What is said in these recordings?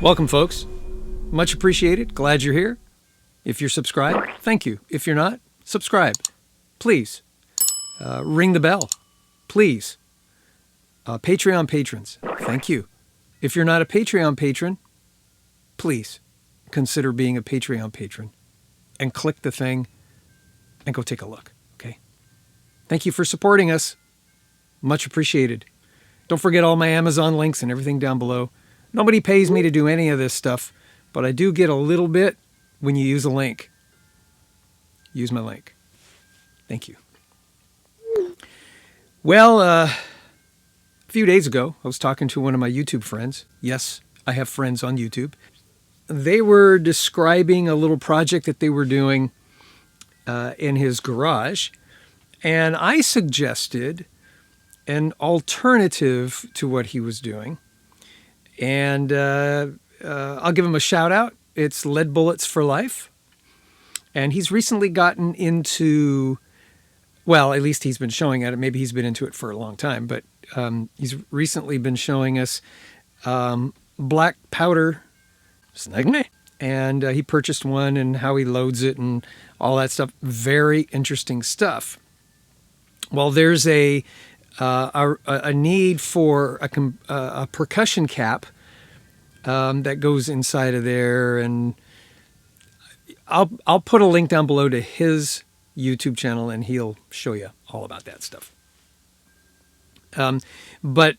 Welcome, folks. Much appreciated. Glad you're here. If you're subscribed, thank you. If you're not, subscribe. Please. Ring the bell. Please. Patreon patrons, thank you. If you're not a Patreon patron, please consider being a Patreon patron and click the thing and go take a look, okay? Thank you for supporting us. Much appreciated. Don't forget all my Amazon links and everything down below. Nobody pays me to do any of this stuff, but I do get a little bit when you use a link. Use my link. Thank you. Well, a few days ago, I was talking to one of my YouTube friends. Yes, I have friends on YouTube. They were describing a little project that they were doing in his garage, and I suggested an alternative to what he was doing. And I'll give him a shout out. It's Lead Bullets for Life. And he's recently gotten into, well, at least he's been showing at it. Maybe he's been into it for a long time, but he's recently been showing us black powder snagme. And he purchased one and how he loads it and all that stuff. Very interesting stuff. Well, there's a need for a percussion cap that goes inside of there, and I'll put a link down below to his YouTube channel, and he'll show you all about that stuff. But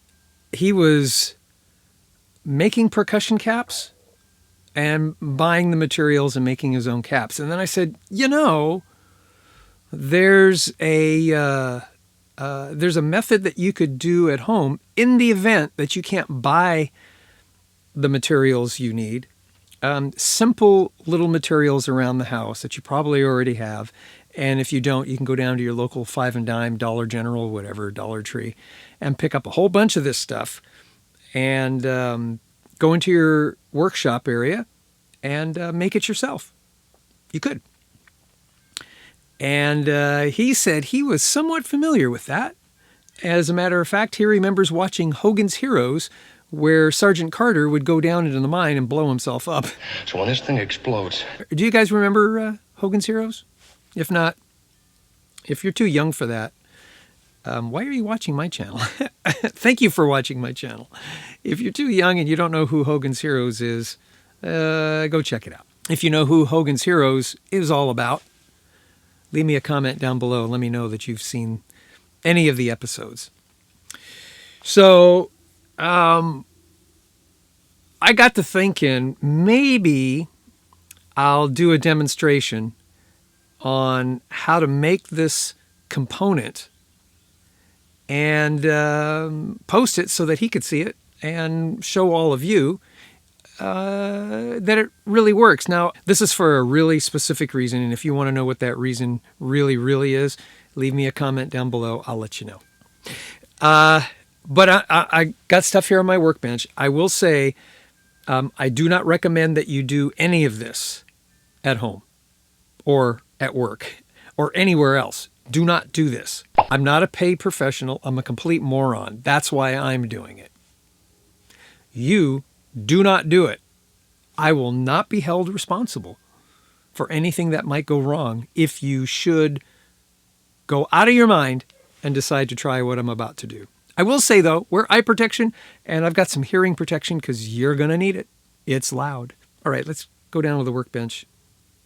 he was making percussion caps and buying the materials and making his own caps, and then I said, you know, there's a method that you could do at home in the event that you can't buy the materials you need. Simple little materials around the house that you probably already have. And if you don't, you can go down to your local 5 and dime, Dollar General, whatever, Dollar Tree, and pick up a whole bunch of this stuff and go into your workshop area and make it yourself. You could. And he said he was somewhat familiar with that. As a matter of fact, he remembers watching Hogan's Heroes, where Sergeant Carter would go down into the mine and blow himself up. So when this thing explodes... Do you guys remember Hogan's Heroes? If not, if you're too young for that, why are you watching my channel? Thank you for watching my channel. If you're too young and you don't know who Hogan's Heroes is, go check it out. If you know who Hogan's Heroes is all about, leave me a comment down below. Let me know that you've seen any of the episodes. So, I got to thinking maybe I'll do a demonstration on how to make this component and post it so that he could see it and show all of you that it really works. Now, this is for a really specific reason, and if you want to know what that reason really is, leave me a comment down below. I'll let you know. But I got stuff here on my workbench. I will say I do not recommend that you do any of this at home or at work or anywhere else. Do not do this. I'm not a paid professional. I'm a complete moron. That's why I'm doing it. You do not do it. I will not be held responsible for anything that might go wrong if you should go out of your mind and decide to try what I'm about to do. I will say, though, wear eye protection, and I've got some hearing protection because you're going to need it. It's loud. All right, let's go down to the workbench.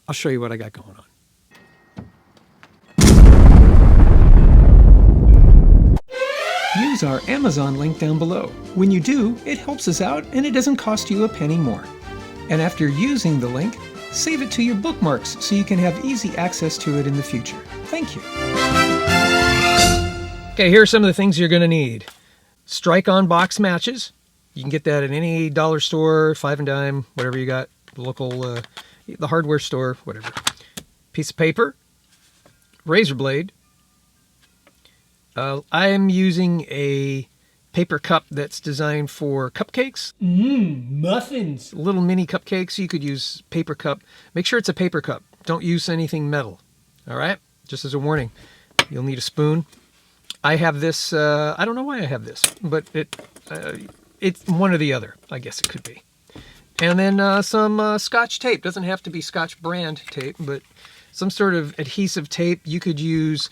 I'll show you what I got going on. Use our Amazon link down below. When you do, it helps us out and it doesn't cost you a penny more. And after using the link, save it to your bookmarks so you can have easy access to it in the future. Thank you. Okay, here are some of the things you're going to need. Strike-on box matches. You can get that at any dollar store, 5 and dime, whatever you got, local, the hardware store, whatever. Piece of paper, razor blade. I'm using a paper cup that's designed for cupcakes. Muffins. Little mini cupcakes. You could use paper cup. Make sure it's a paper cup. Don't use anything metal. All right? Just as a warning. You'll need a spoon. I have this. I don't know why I have this, but it's one or the other. I guess it could be. And then some Scotch tape. Doesn't have to be Scotch brand tape, but some sort of adhesive tape. You could use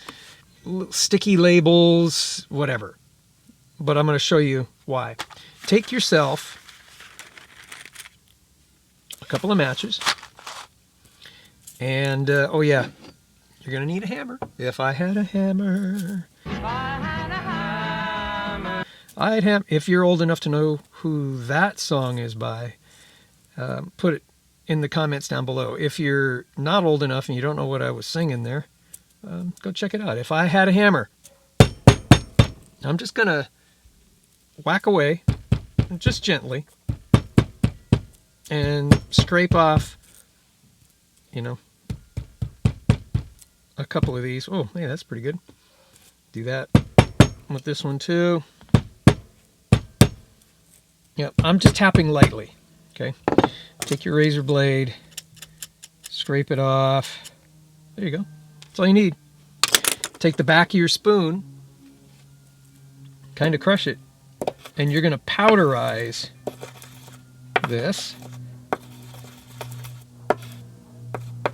sticky labels, whatever. But I'm going to show you why. Take yourself a couple of matches. And, oh yeah, you're going to need a hammer. If I had a hammer. I'd have, if you're old enough to know who that song is by, put it in the comments down below. If you're not old enough and you don't know what I was singing there, go check it out. If I had a hammer. I'm just going to whack away, just gently, and scrape off, a couple of these. Oh, hey, that's pretty good. Do that with this one too. Yep, I'm just tapping lightly, okay? Take your razor blade, scrape it off. There you go. That's all you need. Take the back of your spoon, kind of crush it, and you're going to powderize this.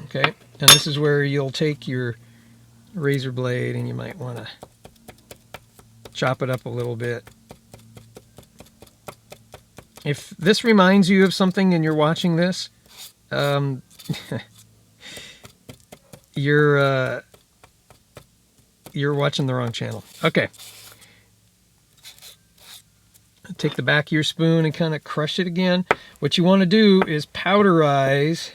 Okay, and this is where you'll take your razor blade and you might want to chop it up a little bit. If this reminds you of something and you're watching this, you're watching the wrong channel. Okay. Take the back of your spoon and kind of crush it again. What you want to do is powderize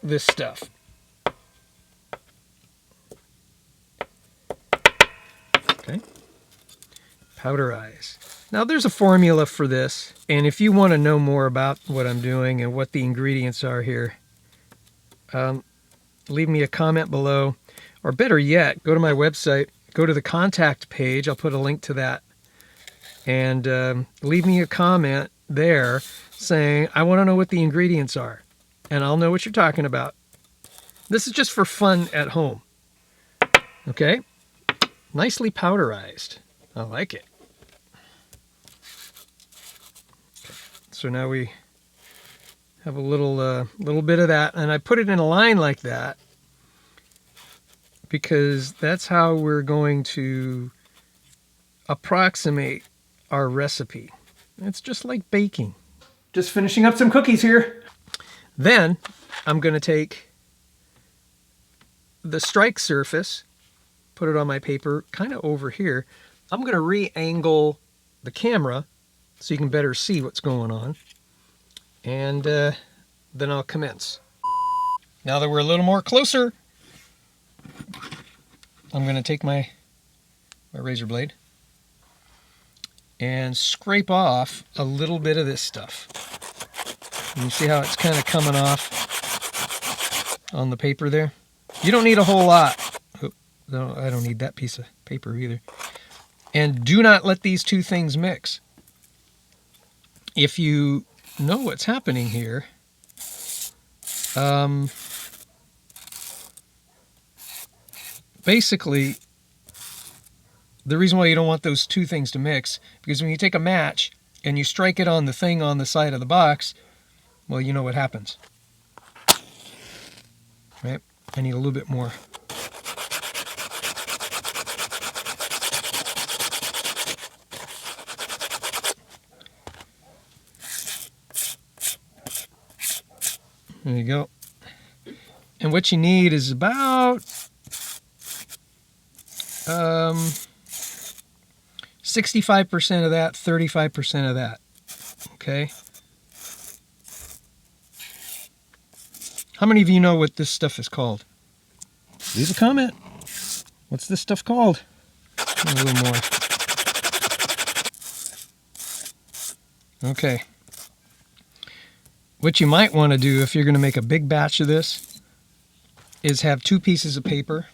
this stuff. Okay. Powderize. Now there's a formula for this, and if you want to know more about what I'm doing and what the ingredients are here, leave me a comment below, or better yet, go to my website, go to the contact page, I'll put a link to that, and leave me a comment there saying, I want to know what the ingredients are, and I'll know what you're talking about. This is just for fun at home. Okay? Nicely powderized. I like it. Okay. So now we have a little bit of that, and I put it in a line like that because that's how we're going to approximate our recipe. It's just like baking. Just finishing up some cookies here. Then I'm going to take the strike surface, put it on my paper, kind of over here. I'm going to re-angle the camera so you can better see what's going on. And then I'll commence. Now that we're a little more closer, I'm going to take my razor blade and scrape off a little bit of this stuff. And you see how it's kind of coming off on the paper there? You don't need a whole lot. Oh, no, I don't need that piece of paper either. And do not let these two things mix. If you know what's happening here, basically, the reason why you don't want those two things to mix, because when you take a match and you strike it on the thing on the side of the box, well, you know what happens. Right? I need a little bit more. There you go. And what you need is about 65% of that, 35% of that. Okay? How many of you know what this stuff is called? Leave a comment. What's this stuff called? A little more. Okay. What you might want to do if you're going to make a big batch of this is have two pieces of paper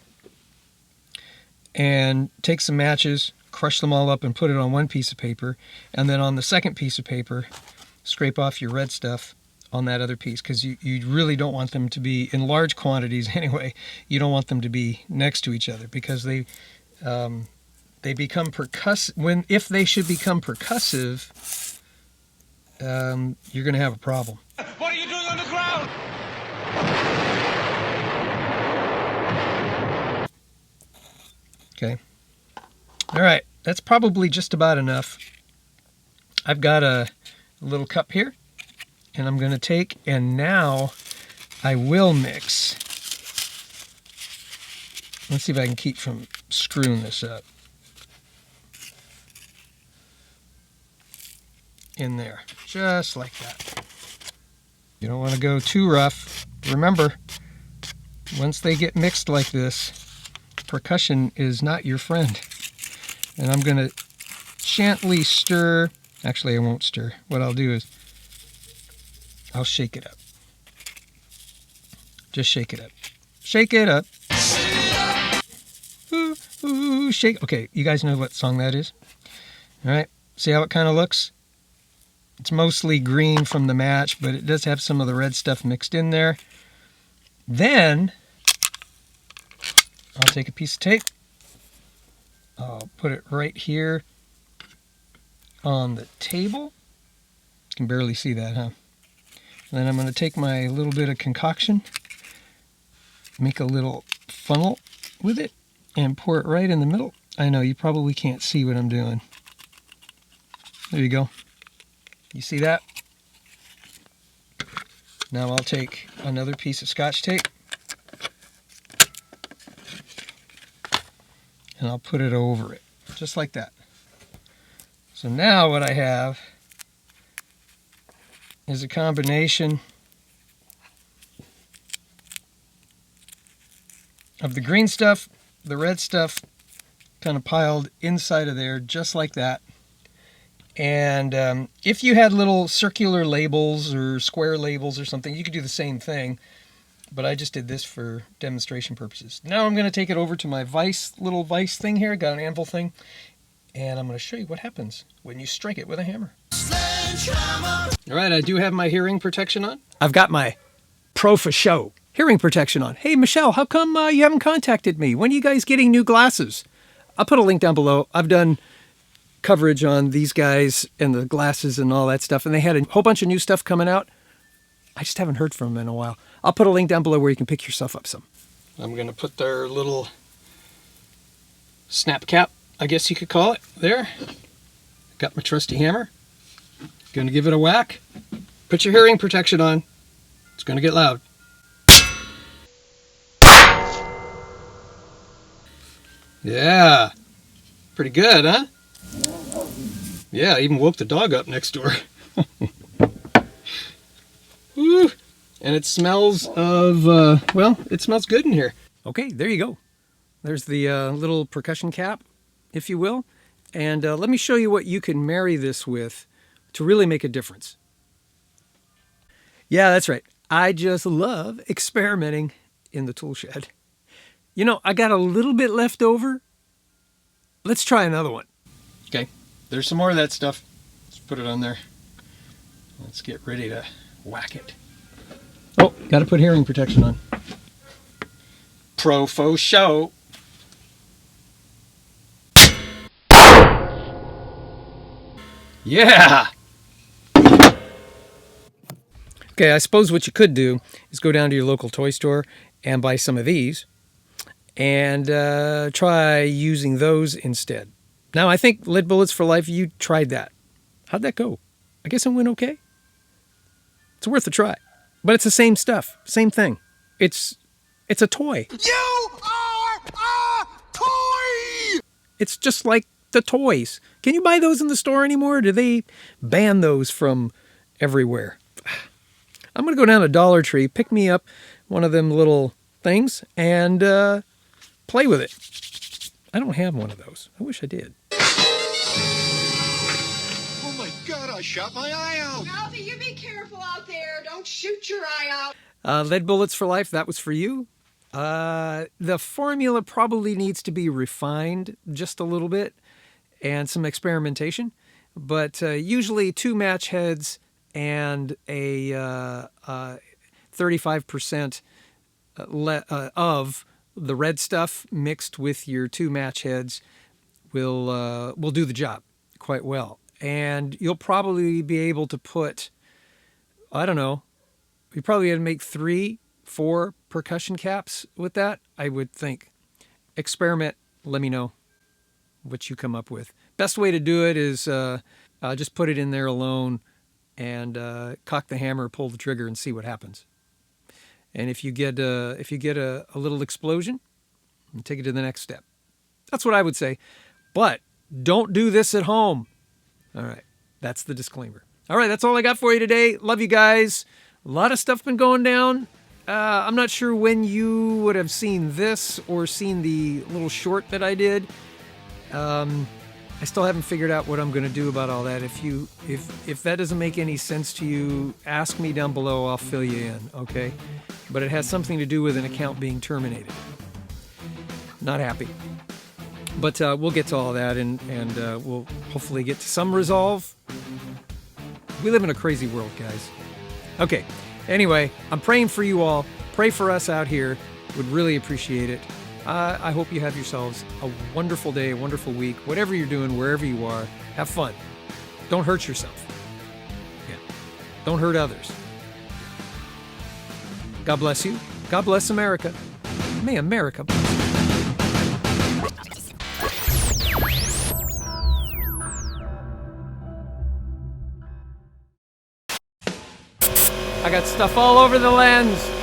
and take some matches, crush them all up and put it on one piece of paper. And then on the second piece of paper, scrape off your red stuff on that other piece, because you really don't want them to be, in large quantities anyway, you don't want them to be next to each other, because they become percussive. If they should become percussive, you're going to have a problem. What are you doing on the ground? Okay. All right. That's probably just about enough. I've got a little cup here, and I'm going to take, and now I will mix. Let's see if I can keep from screwing this up. In there, just like that. You don't want to go too rough. Remember, once they get mixed like this, percussion is not your friend. And I'm going to gently stir. Actually, I won't stir. What I'll do is I'll shake it up. Just shake it up. Shake it up. Ooh, ooh, shake. Okay, you guys know what song that is? All right, see how it kind of looks? It's mostly green from the match, but it does have some of the red stuff mixed in there. Then I'll take a piece of tape. I'll put it right here on the table. You can barely see that, huh? And then I'm going to take my little bit of concoction, make a little funnel with it, and pour it right in the middle. I know you probably can't see what I'm doing. There you go. You see that? Now I'll take another piece of Scotch tape and I'll put it over it, just like that. So now what I have is a combination of the green stuff, the red stuff, kind of piled inside of there, just like that. And if you had little circular labels or square labels or something, you could do the same thing. But I just did this for demonstration purposes. Now I'm going to take it over to my little vise thing here. Got an anvil thing. And I'm going to show you what happens when you strike it with a hammer. All right, I do have my hearing protection on. I've got my Pro for Show hearing protection on. Hey, Michelle, how come you haven't contacted me? When are you guys getting new glasses? I'll put a link down below. I've done coverage on these guys and the glasses and all that stuff, and they had a whole bunch of new stuff coming out. I just haven't heard from them in a while. I'll put a link down below where you can pick yourself up some. I'm going to put their little snap cap, I guess you could call it, there. Got my trusty hammer. Going to give it a whack. Put your hearing protection on. It's going to get loud. Yeah. Pretty good, huh? Yeah, I even woke the dog up next door. Woo. And it smells of, well, it smells good in here. Okay, there you go. There's the little percussion cap, if you will. And let me show you what you can marry this with to really make a difference. Yeah, that's right. I just love experimenting in the tool shed. You know, I got a little bit left over. Let's try another one. Okay, there's some more of that stuff. Let's put it on there. Let's get ready to whack it. Oh, got to put hearing protection on. Pro for show. Yeah! Okay, I suppose what you could do is go down to your local toy store and buy some of these and try using those instead. Now, I think Lead Bullets for Life, you tried that. How'd that go? I guess it went okay. It's worth a try. But it's the same stuff, same thing. It's a toy. You are a toy! It's just like the toys. Can you buy those in the store anymore? Or do they ban those from everywhere? I'm going to go down to Dollar Tree, pick me up one of them little things, and play with it. I don't have one of those. I wish I did. Oh my God, I shot my eye out! Ralphie, you be careful out there. Don't shoot your eye out. Lead Bullets for Life, that was for you. The formula probably needs to be refined just a little bit. and some experimentation. But usually 2 match heads and a 35% of the red stuff mixed with your 2 match heads will do the job quite well. And you'll probably be able to put, I don't know, you probably had to make 3-4 percussion caps with that, I would think. Experiment, let me know what you come up with. Best way to do it is just put it in there alone and cock the hammer, pull the trigger, and see what happens. And if you get a little explosion, take it to the next step. That's what I would say. But don't do this at home. All right, that's the disclaimer. All right, that's all I got for you today. Love you guys. A lot of stuff been going down. I'm not sure when you would have seen this or seen the little short that I did. I still haven't figured out what I'm going to do about all that. If that doesn't make any sense to you, ask me down below. I'll fill you in, okay? But it has something to do with an account being terminated. Not happy. But we'll get to all that, and we'll hopefully get to some resolve. We live in a crazy world, guys. Okay. Anyway, I'm praying for you all. Pray for us out here. Would really appreciate it. I hope you have yourselves a wonderful day, a wonderful week. Whatever you're doing, wherever you are, have fun. Don't hurt yourself. Yeah. Don't hurt others. God bless you. God bless America. May America bless you. I got stuff all over the lens.